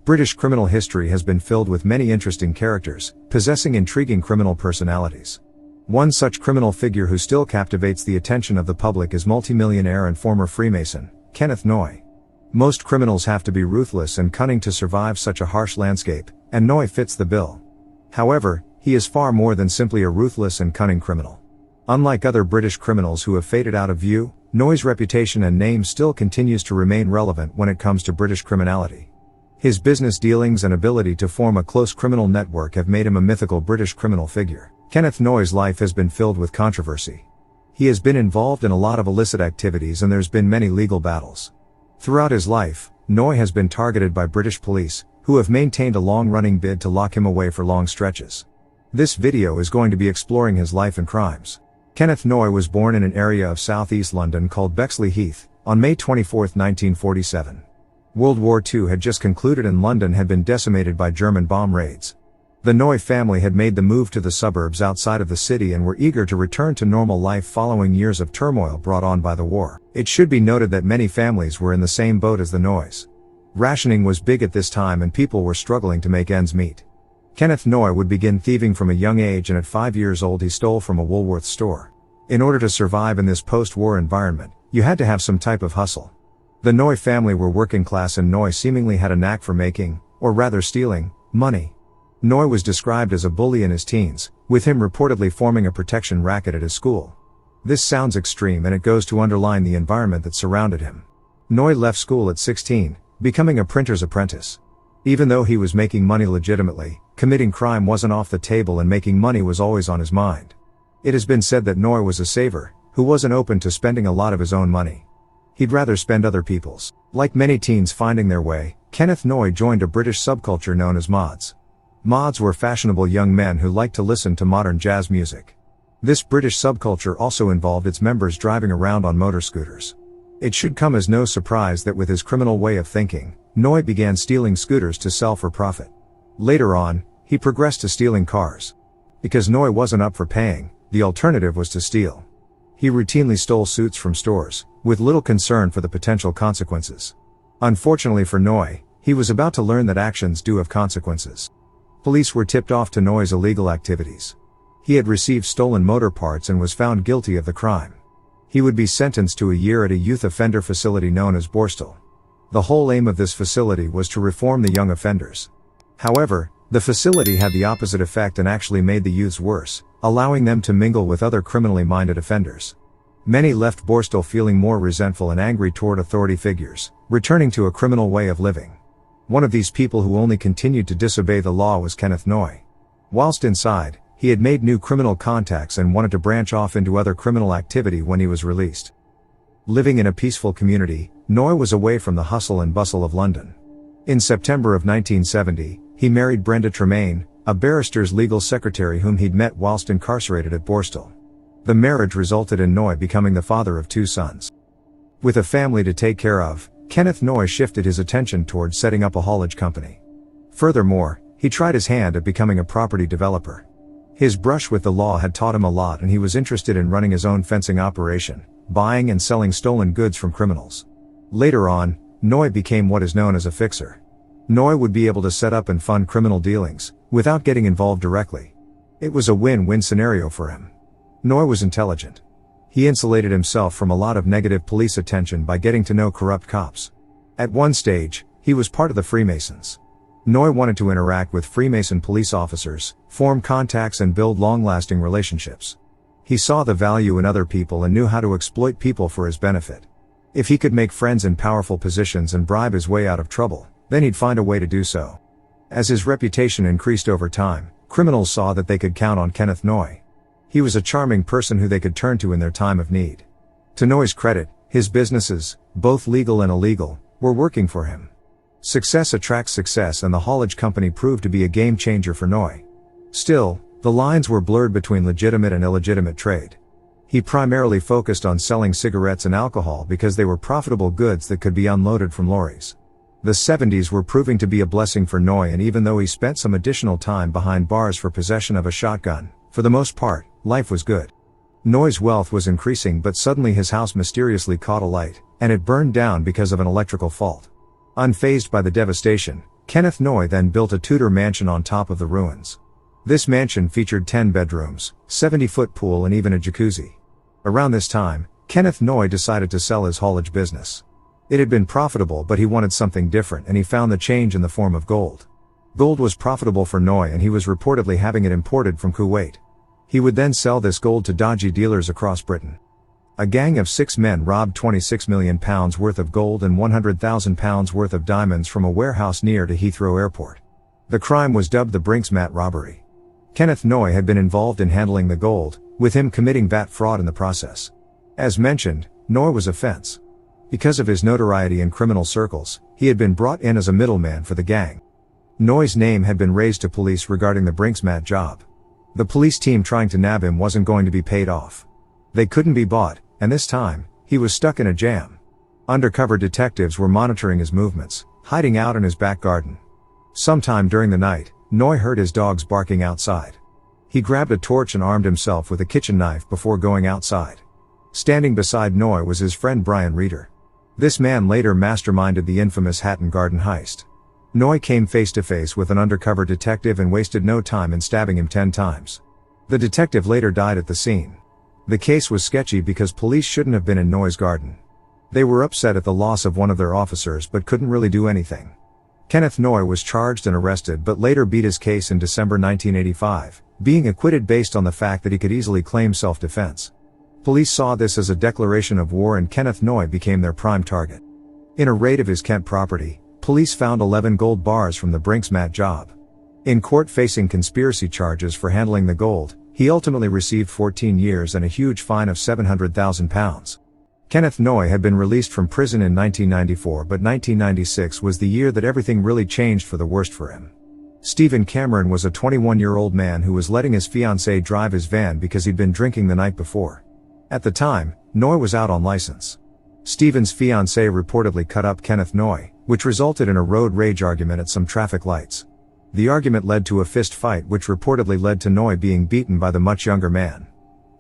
British criminal history has been filled with many interesting characters, possessing intriguing criminal personalities. One such criminal figure who still captivates the attention of the public is multimillionaire and former Freemason, Kenneth Noye. Most criminals have to be ruthless and cunning to survive such a harsh landscape, and Noye fits the bill. However, he is far more than simply a ruthless and cunning criminal. Unlike other British criminals who have faded out of view, Noye's reputation and name still continues to remain relevant when it comes to British criminality. His business dealings and ability to form a close criminal network have made him a mythical British criminal figure. Kenneth Noye's life has been filled with controversy. He has been involved in a lot of illicit activities and there's been many legal battles. Throughout his life, Noye has been targeted by British police, who have maintained a long-running bid to lock him away for long stretches. This video is going to be exploring his life and crimes. Kenneth Noye was born in an area of southeast London called Bexleyheath, on May 24, 1947. World War II had just concluded and London had been decimated by German bomb raids. The Noye family had made the move to the suburbs outside of the city and were eager to return to normal life following years of turmoil brought on by the war. It should be noted that many families were in the same boat as the Noyes. Rationing was big at this time and people were struggling to make ends meet. Kenneth Noye would begin thieving from a young age, and at 5 years old he stole from a Woolworths store. In order to survive in this post-war environment, you had to have some type of hustle. The Noye family were working class and Noye seemingly had a knack for making, or rather stealing, money. Noye was described as a bully in his teens, with him reportedly forming a protection racket at his school. This sounds extreme and it goes to underline the environment that surrounded him. Noye left school at 16, becoming a printer's apprentice. Even though he was making money legitimately, committing crime wasn't off the table and making money was always on his mind. It has been said that Noye was a saver, who wasn't open to spending a lot of his own money. He'd rather spend other people's. Like many teens finding their way, Kenneth Noye joined a British subculture known as mods. Mods were fashionable young men who liked to listen to modern jazz music. This British subculture also involved its members driving around on motor scooters. It should come as no surprise that with his criminal way of thinking, Noye began stealing scooters to sell for profit. Later on, he progressed to stealing cars. Because Noye wasn't up for paying, the alternative was to steal. He routinely stole suits from stores, with little concern for the potential consequences. Unfortunately for Noye, he was about to learn that actions do have consequences. Police were tipped off to Noye's illegal activities. He had received stolen motor parts and was found guilty of the crime. He would be sentenced to a year at a youth offender facility known as Borstal. The whole aim of this facility was to reform the young offenders. However, the facility had the opposite effect and actually made the youths worse, allowing them to mingle with other criminally minded offenders. Many left Borstal feeling more resentful and angry toward authority figures, returning to a criminal way of living. One of these people who only continued to disobey the law was Kenneth Noye. Whilst inside, he had made new criminal contacts and wanted to branch off into other criminal activity when he was released. Living in a peaceful community, Noye was away from the hustle and bustle of London. In September of 1970, he married Brenda Tremaine, a barrister's legal secretary whom he'd met whilst incarcerated at Borstal. The marriage resulted in Noye becoming the father of 2 sons. With a family to take care of, Kenneth Noye shifted his attention towards setting up a haulage company. Furthermore, he tried his hand at becoming a property developer. His brush with the law had taught him a lot and he was interested in running his own fencing operation, buying and selling stolen goods from criminals. Later on, Noye became what is known as a fixer. Noye would be able to set up and fund criminal dealings, without getting involved directly. It was a win-win scenario for him. Noye was intelligent. He insulated himself from a lot of negative police attention by getting to know corrupt cops. At one stage, he was part of the Freemasons. Noye wanted to interact with Freemason police officers, form contacts and build long-lasting relationships. He saw the value in other people and knew how to exploit people for his benefit. If he could make friends in powerful positions and bribe his way out of trouble, then he'd find a way to do so. As his reputation increased over time, criminals saw that they could count on Kenneth Noye. He was a charming person who they could turn to in their time of need. To Noye's credit, his businesses, both legal and illegal, were working for him. Success attracts success and the haulage company proved to be a game changer for Noye. Still, the lines were blurred between legitimate and illegitimate trade. He primarily focused on selling cigarettes and alcohol because they were profitable goods that could be unloaded from lorries. The 70s were proving to be a blessing for Noye, and even though he spent some additional time behind bars for possession of a shotgun, for the most part, life was good. Noye's wealth was increasing, but suddenly his house mysteriously caught alight, and it burned down because of an electrical fault. Unfazed by the devastation, Kenneth Noye then built a Tudor mansion on top of the ruins. This mansion featured 10 bedrooms, 70-foot pool and even a jacuzzi. Around this time, Kenneth Noye decided to sell his haulage business. It had been profitable, but he wanted something different, and he found the change in the form of gold. Gold was profitable for Noye, and he was reportedly having it imported from Kuwait. He would then sell this gold to dodgy dealers across Britain. A gang of 6 men robbed £26 million worth of gold and £100,000 worth of diamonds from a warehouse near to Heathrow Airport. The crime was dubbed the Brinks-Mat robbery. Kenneth Noye had been involved in handling the gold, with him committing VAT fraud in the process. As mentioned, Noye was a fence. Because of his notoriety in criminal circles, he had been brought in as a middleman for the gang. Noye's name had been raised to police regarding the Brinks-Mat job. The police team trying to nab him wasn't going to be paid off. They couldn't be bought, and this time, he was stuck in a jam. Undercover detectives were monitoring his movements, hiding out in his back garden. Sometime during the night, Noye heard his dogs barking outside. He grabbed a torch and armed himself with a kitchen knife before going outside. Standing beside Noye was his friend Brian Reeder. This man later masterminded the infamous Hatton Garden heist. Noye came face to face with an undercover detective and wasted no time in stabbing him 10 times. The detective later died at the scene. The case was sketchy because police shouldn't have been in Noye's garden. They were upset at the loss of one of their officers but couldn't really do anything. Kenneth Noye was charged and arrested but later beat his case in December 1985, being acquitted based on the fact that he could easily claim self-defense. Police saw this as a declaration of war and Kenneth Noye became their prime target. In a raid of his Kent property, police found 11 gold bars from the Brinks-Mat job. In court facing conspiracy charges for handling the gold, he ultimately received 14 years and a huge fine of £700,000. Kenneth Noye had been released from prison in 1994, but 1996 was the year that everything really changed for the worst for him. Stephen Cameron was a 21-year-old man who was letting his fiancée drive his van because he'd been drinking the night before. At the time, Noye was out on license. Stephen's fiancée reportedly cut up Kenneth Noye, which resulted in a road rage argument at some traffic lights. The argument led to a fist fight which reportedly led to Noye being beaten by the much younger man.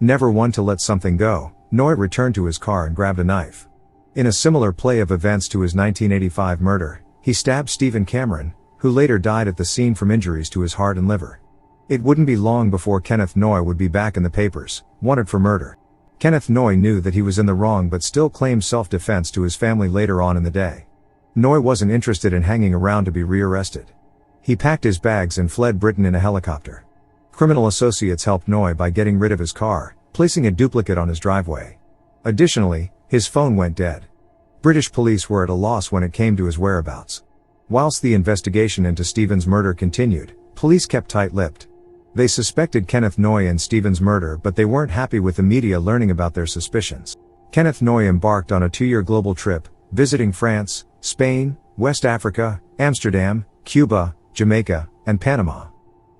Never one to let something go, Noye returned to his car and grabbed a knife. In a similar play of events to his 1985 murder, he stabbed Stephen Cameron, who later died at the scene from injuries to his heart and liver. It wouldn't be long before Kenneth Noye would be back in the papers, wanted for murder. Kenneth Noye knew that he was in the wrong but still claimed self-defense to his family later on in the day. Noye wasn't interested in hanging around to be rearrested. He packed his bags and fled Britain in a helicopter. Criminal associates helped Noye by getting rid of his car, placing a duplicate on his driveway. Additionally, his phone went dead. British police were at a loss when it came to his whereabouts. Whilst the investigation into Stephen's murder continued, police kept tight-lipped. They suspected Kenneth Noye in Stephen's murder, but they weren't happy with the media learning about their suspicions. Kenneth Noye embarked on a 2-year global trip, visiting France, Spain, West Africa, Amsterdam, Cuba, Jamaica, and Panama.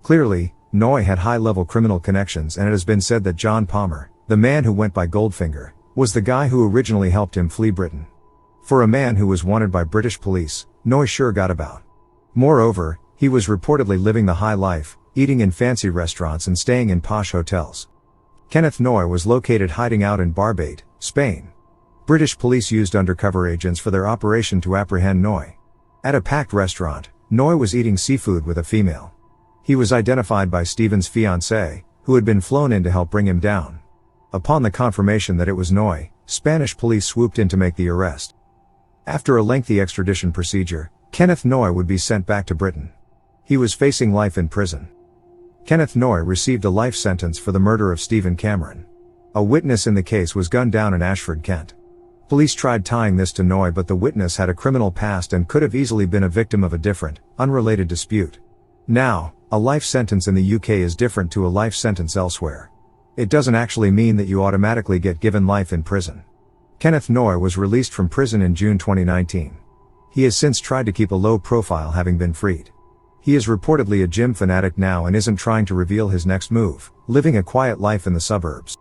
Clearly, Noye had high-level criminal connections, and it has been said that John Palmer, the man who went by Goldfinger, was the guy who originally helped him flee Britain. For a man who was wanted by British police, Noye sure got about. Moreover, he was reportedly living the high life, eating in fancy restaurants and staying in posh hotels. Kenneth Noye was located hiding out in Barbate, Spain. British police used undercover agents for their operation to apprehend Noye. At a packed restaurant, Noye was eating seafood with a female. He was identified by Stephen's fiancée, who had been flown in to help bring him down. Upon the confirmation that it was Noye, Spanish police swooped in to make the arrest. After a lengthy extradition procedure, Kenneth Noye would be sent back to Britain. He was facing life in prison. Kenneth Noye received a life sentence for the murder of Stephen Cameron. A witness in the case was gunned down in Ashford, Kent. Police tried tying this to Noye, but the witness had a criminal past and could have easily been a victim of a different, unrelated dispute. Now, a life sentence in the UK is different to a life sentence elsewhere. It doesn't actually mean that you automatically get given life in prison. Kenneth Noye was released from prison in June 2019. He has since tried to keep a low profile, having been freed. He is reportedly a gym fanatic now and isn't trying to reveal his next move, living a quiet life in the suburbs.